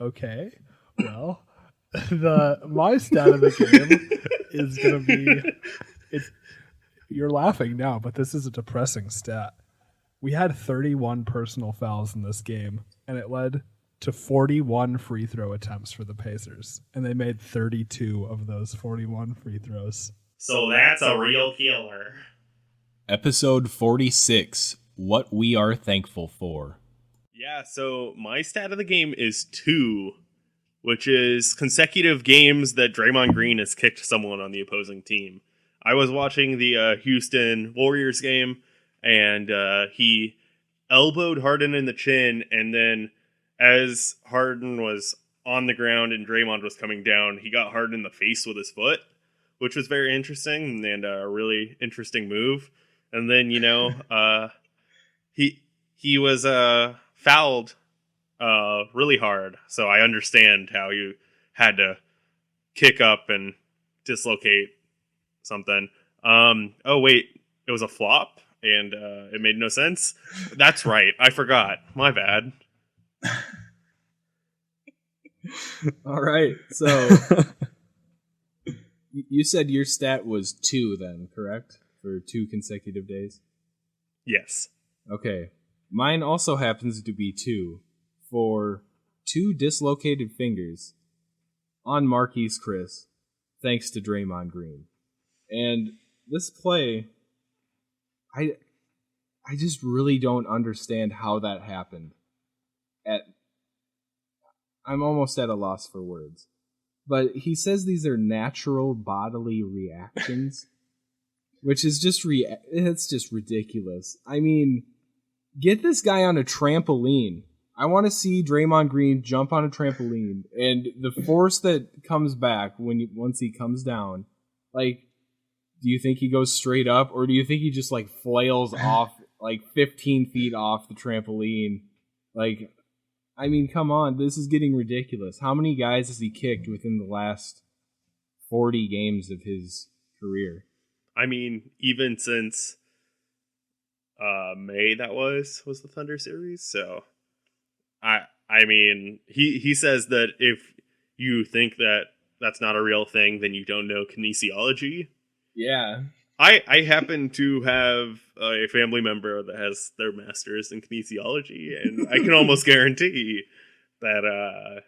okay. Well, my stat of the game is going to be you're laughing now, but this is a depressing stat. We had 31 personal fouls in this game, and it led to 41 free throw attempts for the Pacers, and they made 32 of those 41 free throws. So that's a real killer. Episode 46, What We Are Thankful For. Yeah, so my stat of the game is 2, which is consecutive games that Draymond Green has kicked someone on the opposing team. I was watching the Houston Warriors game, and he elbowed Harden in the chin, and then as Harden was on the ground and Draymond was coming down, he got Harden in the face with his foot, which was very interesting and a really interesting move. And then, he was fouled really hard, so I understand how you had to kick up and dislocate something. Oh, wait, it was a flop? And it made no sense? That's right. I forgot. My bad. All right. So you said your stat was 2 then, correct? For 2 consecutive days? Yes. Okay. Mine also happens to be 2 for 2 dislocated fingers on Marquise Chris, thanks to Draymond Green. And this play, I just really don't understand how that happened. I'm almost at a loss for words. But he says these are natural bodily reactions, which is just it's just ridiculous. I mean, get this guy on a trampoline. I want to see Draymond Green jump on a trampoline, and the force that comes back once he comes down, like, do you think he goes straight up, or do you think he just like flails off like 15 feet off the trampoline? Like, I mean, come on, this is getting ridiculous. How many guys has he kicked within the last 40 games of his career? I mean, even since May, that was the Thunder series. So, I mean, he says that if you think that that's not a real thing, then you don't know kinesiology. Yeah. I happen to have a family member that has their master's in kinesiology, and I can almost guarantee that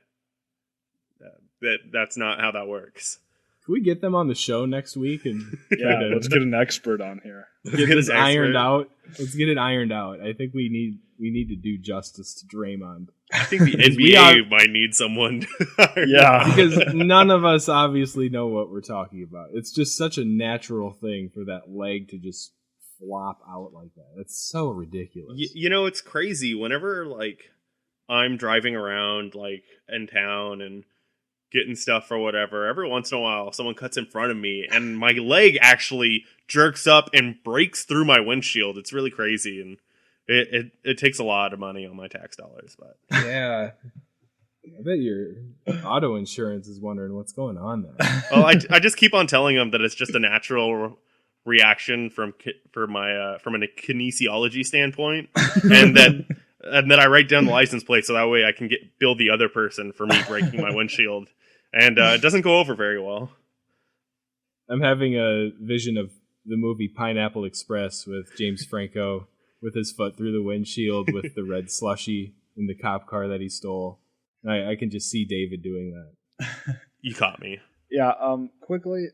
that's not how that works. Can we get them on the show next week and Yeah, let's get an expert on here. get this ironed out? Let's get it ironed out. I think we need to do justice to Draymond. I think the NBA might need someone. Yeah. Because none of us obviously know what we're talking about. It's just such a natural thing for that leg to just flop out like that. That's so ridiculous. It's crazy. Whenever like I'm driving around like in town and getting stuff or whatever, every once in a while someone cuts in front of me and my leg actually jerks up and breaks through my windshield. It's really crazy, and it takes a lot of money on my tax dollars. But Yeah. I bet your auto insurance is wondering what's going on there. well, I just keep on telling them that it's just a natural reaction from a kinesiology standpoint, and that I write down the license plate so that way I can bill the other person for me breaking my windshield, and it doesn't go over very well. I'm having a vision of the movie Pineapple Express with James Franco with his foot through the windshield with the red slushy in the cop car that he stole. I can just see David doing that. You caught me. Yeah, quickly,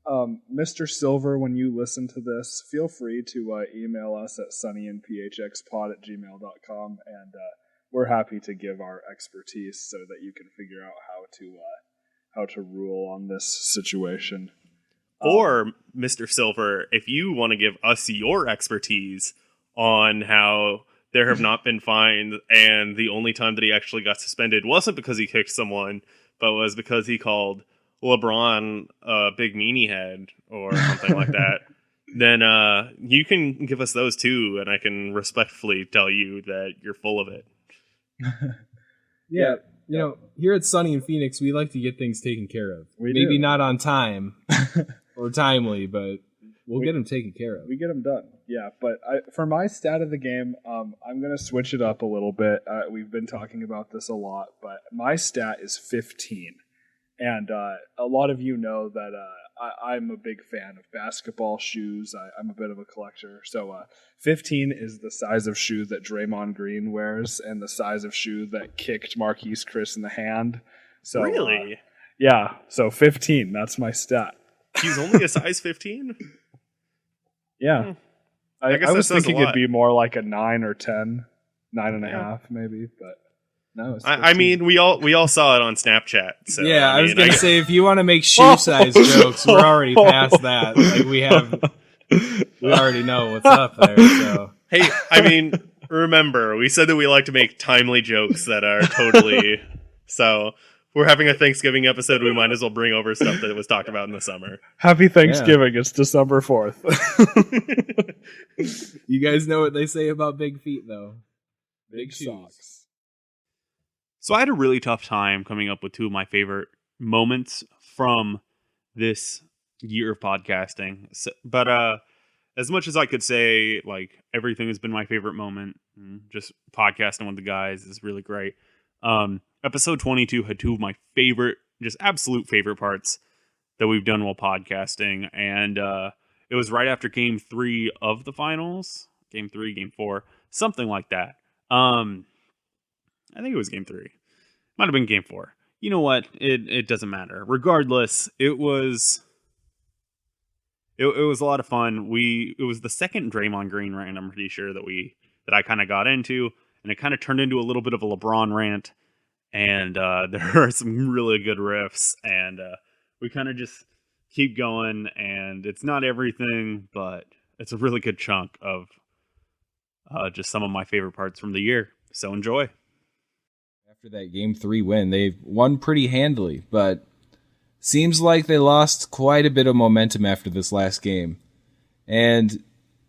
Mr. Silver, when you listen to this, feel free to email us at sunnyandphxpod@gmail.com, and we're happy to give our expertise so that you can figure out how to rule on this situation. Or, Mr. Silver, if you want to give us your expertise on how there have not been fines, and the only time that he actually got suspended wasn't because he kicked someone, but was because he called LeBron a big meanie head or something like that, then you can give us those too, and I can respectfully tell you that you're full of it. Yeah, you know, here at Sunny in Phoenix, we like to get things taken care of. Maybe do. not on time or timely, but we'll get them taken care of. We get them done. Yeah, but for my stat of the game, I'm going to switch it up a little bit. We've been talking about this a lot, but my stat is 15. And a lot of you know that I'm a big fan of basketball shoes. I'm a bit of a collector. So 15 is the size of shoe that Draymond Green wears and the size of shoe that kicked Marquise Chris in the hand. So, Really? Yeah, so 15, that's my stat. He's only a size 15? Yeah. I guess I that was says a thinking lot. it'd be more like a 9 or 10, 9.5 maybe, but no. It's I mean, we all saw it on Snapchat. So, Yeah, I was mean, going to say, if you want to make shoe size jokes, we're already past that. Like, we already know what's up there, so. Hey, I mean, remember, we said that we like to make timely jokes that are totally... So, if we're having a Thanksgiving episode, we might as well bring over stuff that was talked about in the summer. Happy Thanksgiving. It's December 4th. You guys know what they say about big feet, though. Big shoes. socks. So I had a really tough time coming up with two of my favorite moments from this year of podcasting. So, but as much as I could say, like, everything has been my favorite moment, just podcasting with the guys is really great. Episode 22 had two of my favorite, just absolute favorite parts that we've done while podcasting. And it was right after game 3 of the finals. Game 3, game 4, something like that. I think it was game 3. Might have been game 4. You know what? It doesn't matter. Regardless, it was a lot of fun. It was the second Draymond Green rant, I'm pretty sure, that I kind of got into, and it kind of turned into a little bit of a LeBron rant. And there are some really good riffs, and we kind of just keep going. And it's not everything, but it's a really good chunk of just some of my favorite parts from the year. So enjoy. After that game 3 win, they won pretty handily, but seems like they lost quite a bit of momentum after this last game. And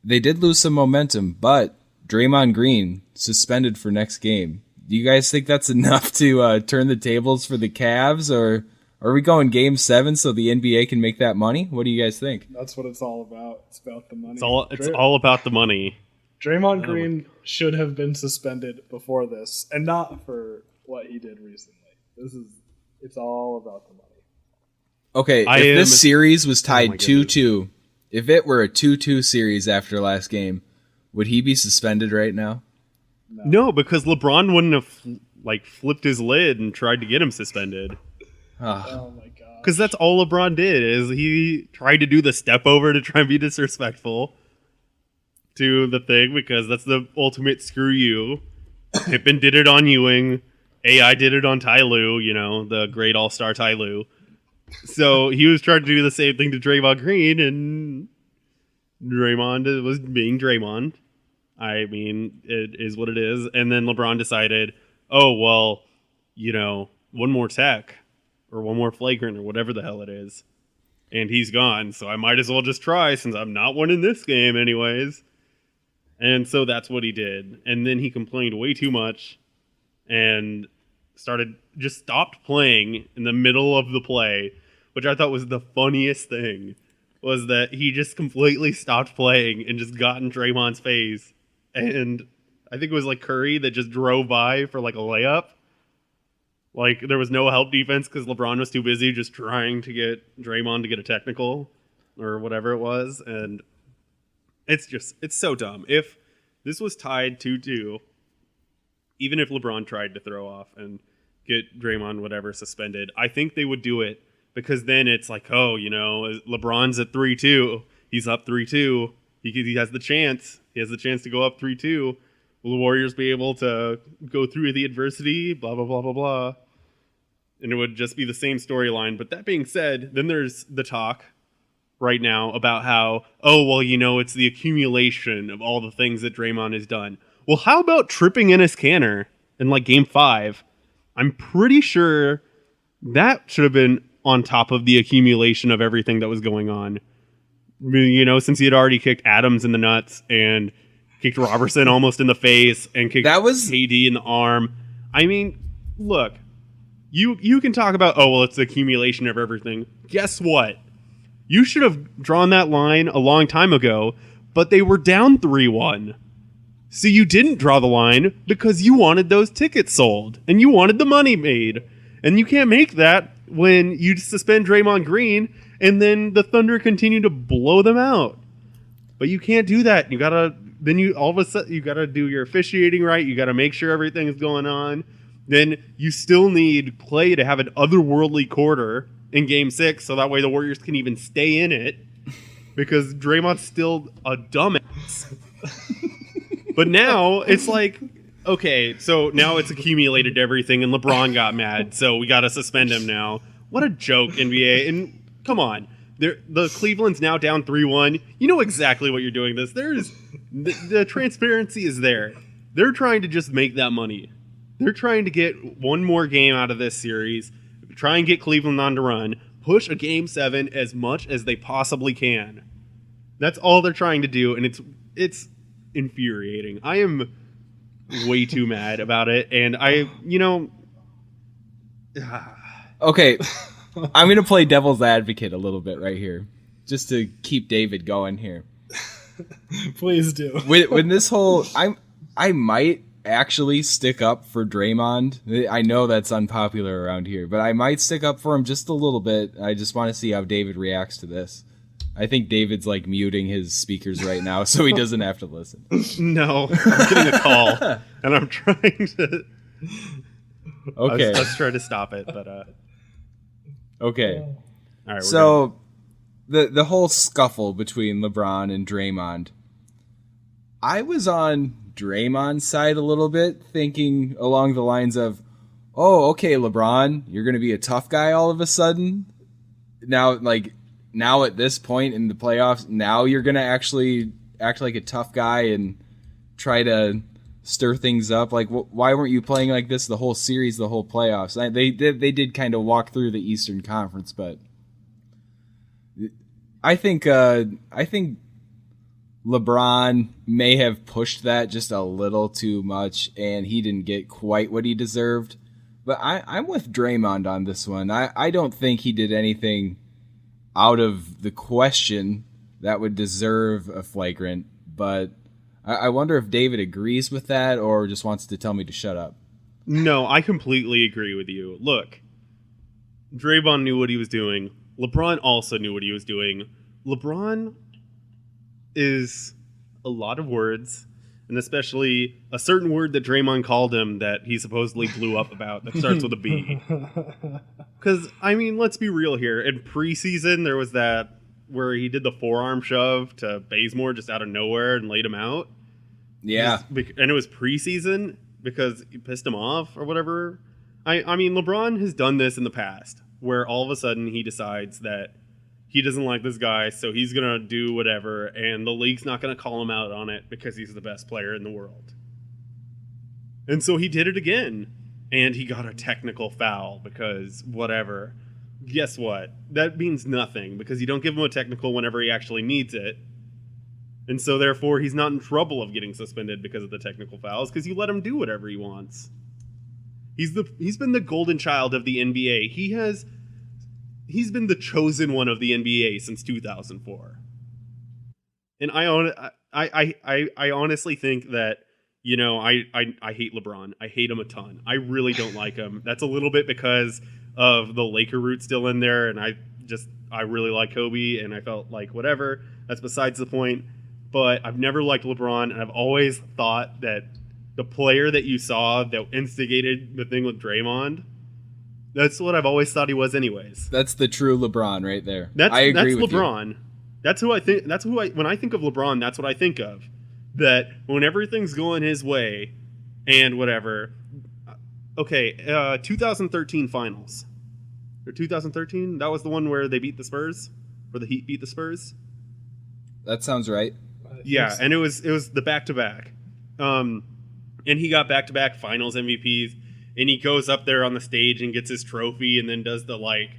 they did lose some momentum, but Draymond Green suspended for next game. Do you guys think that's enough to turn the tables for the Cavs, or are we going game 7 so the NBA can make that money? What do you guys think? That's what it's all about. It's about the money. It's all about the money. Draymond Green should have been suspended before this, and not for what he did recently. It's all about the money. Okay, if this series was tied 2-2, if it were a 2-2 series after last game, would he be suspended right now? No, because LeBron wouldn't have flipped his lid and tried to get him suspended. Oh my god! Because that's all LeBron did, is he tried to do the step over to try and be disrespectful to the thing, because that's the ultimate screw you. Pippen did it on Ewing. AI did it on Ty Lue, the great all-star Ty Lue. So he was trying to do the same thing to Draymond Green, and Draymond was being Draymond. I mean, it is what it is. And then LeBron decided, oh, well, one more tech or one more flagrant or whatever the hell it is, and he's gone. So I might as well just try, since I'm not winning this game anyways. And so that's what he did. And then he complained way too much and stopped playing in the middle of the play, which I thought was the funniest thing, was that he just completely stopped playing and just got in Draymond's face. And I think it was like Curry that just drove by for like a layup. Like, there was no help defense because LeBron was too busy just trying to get Draymond to get a technical or whatever it was. And it's so dumb. If this was tied 2-2, even if LeBron tried to throw off and get Draymond whatever suspended, I think they would do it, because then it's like, oh, LeBron's at 3-2. He's up 3-2. He has the chance. He has the chance to go up 3-2. Will the Warriors be able to go through the adversity? Blah, blah, blah, blah, blah. And it would just be the same storyline. But that being said, then there's the talk right now about how, oh, well, it's the accumulation of all the things that Draymond has done. Well, how about tripping Enes Kanter in like game 5? I'm pretty sure that should have been on top of the accumulation of everything that was going on. Since he had already kicked Adams in the nuts and kicked Robertson almost in the face and kicked KD in the arm. I mean, look, you can talk about, oh, well, it's the accumulation of everything. Guess what? You should have drawn that line a long time ago, but they were down 3-1. So you didn't draw the line because you wanted those tickets sold and you wanted the money made. And you can't make that when you suspend Draymond Green and then the Thunder continue to blow them out. But you can't do that. You gotta do your officiating right. You gotta make sure everything is going on. Then you still need Klay to have an otherworldly quarter in game 6, so that way the Warriors can even stay in it, because Draymond's still a dumbass. But now it's like, okay, so now it's accumulated everything, and LeBron got mad, so we got to suspend him now. What a joke, NBA. And come on, the Cleveland's now down 3-1. You know exactly what you're doing. The transparency is there. They're trying to just make that money. They're trying to get one more game out of this series, try and get Cleveland on to run, push a game 7 as much as they possibly can. That's all they're trying to do, and it's infuriating. I am way too mad about it, and Okay, I'm going to play devil's advocate a little bit right here, just to keep David going here. Please do. When this whole... I might actually stick up for Draymond. I know that's unpopular around here, but I might stick up for him just a little bit. I just want to see how David reacts to this. I think David's like muting his speakers right now so he doesn't have to listen. No, I'm getting a call and I'm trying to... Okay. Let's try to stop it, but... Okay. All right, so the whole scuffle between LeBron and Draymond, I was on Draymond's side a little bit, thinking along the lines of, oh, okay, LeBron, you're going to be a tough guy all of a sudden. Now at this point in the playoffs, now you're going to actually act like a tough guy and try to stir things up. Like, why weren't you playing like this the whole series, the whole playoffs? They did kind of walk through the Eastern Conference, but I think LeBron may have pushed that just a little too much, and he didn't get quite what he deserved. But I'm with Draymond on this one. I don't think he did anything out of the question that would deserve a flagrant, but I wonder if David agrees with that or just wants to tell me to shut up. No, I completely agree with you. Look, Draymond knew what he was doing. LeBron also knew what he was doing. LeBron is a lot of words, and especially a certain word that Draymond called him that he supposedly blew up about that starts with a B. Because, let's be real here. In preseason, there was that where he did the forearm shove to Bazemore just out of nowhere and laid him out. Yeah. And it was preseason because he pissed him off or whatever. LeBron has done this in the past where all of a sudden he decides that he doesn't like this guy, so he's going to do whatever, and the league's not going to call him out on it because he's the best player in the world. And so he did it again, and he got a technical foul because whatever. Guess what? That means nothing because you don't give him a technical whenever he actually needs it. And so therefore he's not in trouble of getting suspended because of the technical fouls because you let him do whatever he wants. He's been the golden child of the NBA. He's been the chosen one of the NBA since 2004. And I honestly think that, I hate LeBron. I hate him a ton. I really don't like him. That's a little bit because of the Laker root still in there, and I really like Kobe, and I felt like whatever. That's besides the point. But I've never liked LeBron, and I've always thought that the player that you saw that instigated the thing with Draymond, that's what I've always thought he was anyways. That's the true LeBron right there. I agree with LeBron. You. That's who I think. When I think of LeBron, that's what I think of. That when everything's going his way and whatever. Okay, 2013 finals. Or 2013? That was the one where they beat the Spurs? where the Heat beat the Spurs. That sounds right. Yeah, and it was the back-to-back. And he got back-to-back finals MVPs, and he goes up there on the stage and gets his trophy and then does the, like,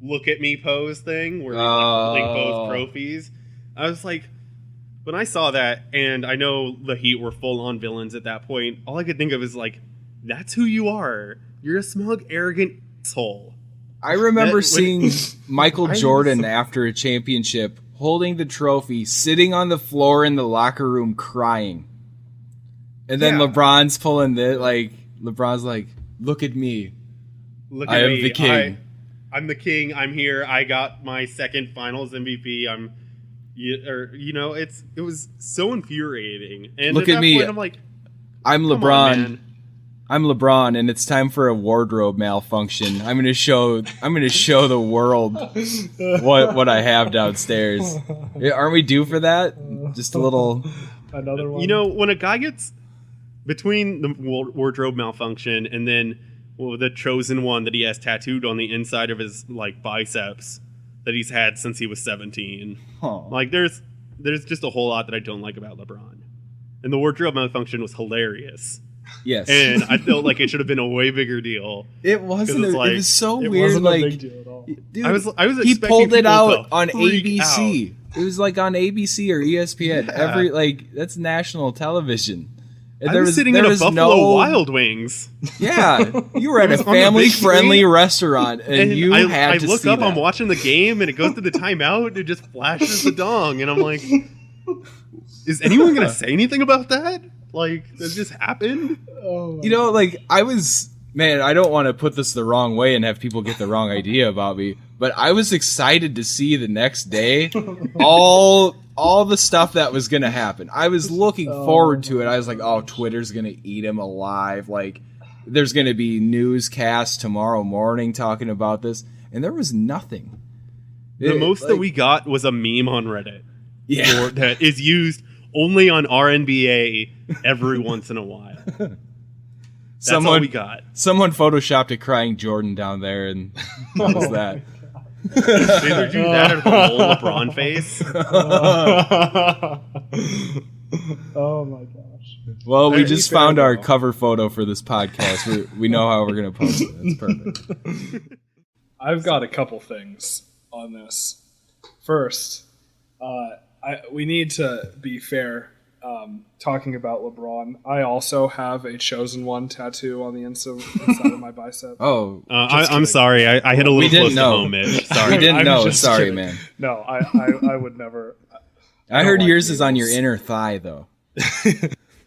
look at me pose thing where he's like holding both trophies. I was like, when I saw that, and I know the Heat were full-on villains at that point, all I could think of is, like, that's who you are. You're a smug, arrogant asshole. I remember seeing Michael Jordan after a championship holding the trophy, sitting on the floor in the locker room crying. And then LeBron's pulling LeBron's like, look at me. Look I at am me. the king. I'm the king. I'm here. I got my second finals MVP. It was so infuriating. And Look at at that me. point, I'm like, I'm come LeBron. on, man. I'm LeBron, and it's time for a wardrobe malfunction. I'm gonna show the world what I have downstairs. Aren't we due for that? Just a little. Another one. You know, when a guy gets between the wardrobe malfunction and then the chosen one that he has tattooed on the inside of his like biceps that he's had since he was 17. Like there's just a whole lot that I don't like about LeBron. And the wardrobe malfunction was hilarious. Yes, And I felt like it should have been a way bigger deal. it wasn't. It's like- it was so it weird. wasn't Like, a big deal at all. dude, I was he expecting pulled it people out to on freak ABC. It was like on ABC or ESPN. That's national television. And I was sitting in a Buffalo Wild Wings. Yeah, you were at a was on the big family-friendly screen, restaurant, and you had I to look see up, that. I'm watching the game, and it goes to the timeout, and it just flashes the dong, and I'm like, is anyone going to say anything about that? Like, that just happened? You know, like, I don't want to put this the wrong way and have people get the wrong idea about me, but I was excited to see the next day all the stuff that was going to happen. I was looking forward to it. I was like, oh, Twitter's going to eat him alive. Like, there's going to be newscasts tomorrow morning talking about this, and there was nothing. The most that we got was a meme on Reddit. Yeah. That is used only on RNBA every once in a while. That's all we got. Someone photoshopped a crying Jordan down there, and that was that. They either do that or the whole LeBron face. Oh my gosh. Well, we Very just fair, found our though. cover photo for this podcast. We know how we're going to post it. It's perfect. I've got a couple things on this. First, we need to be fair. Talking about LeBron, I also have a chosen one tattoo on the inside of my bicep. Oh, I'm sorry. I hit a little didn't close know. to home, Mitch. we Sorry. didn't I'm know. just Sorry, kidding. man. No, I would never. I heard like yours is on your needles. inner thigh, though.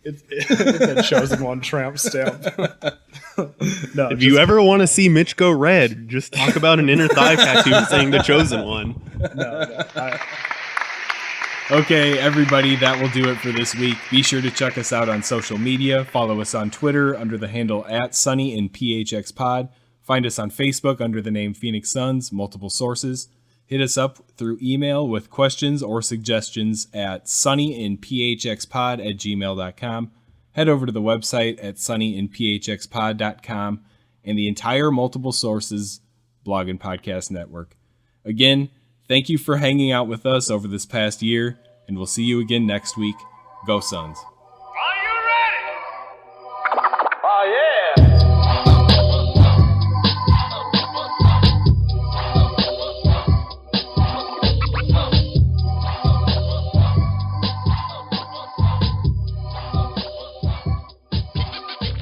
It's a chosen one tramp stamp. No, If you ever want to see Mitch go red, just talk about an inner thigh tattoo saying the chosen one. no, Okay, everybody, that will do it for this week. Be sure to check us out on social media. Follow us on Twitter under the handle @SunnyandPHXPod. Find us on Facebook under the name Phoenix Suns, multiple sources. Hit us up through email with questions or suggestions at sunnyandphxpod@gmail.com. Head over to the website at sunnyandphxpod.com and the entire multiple sources blog and podcast network. Again, thank you for hanging out with us over this past year, and we'll see you again next week. Go Suns.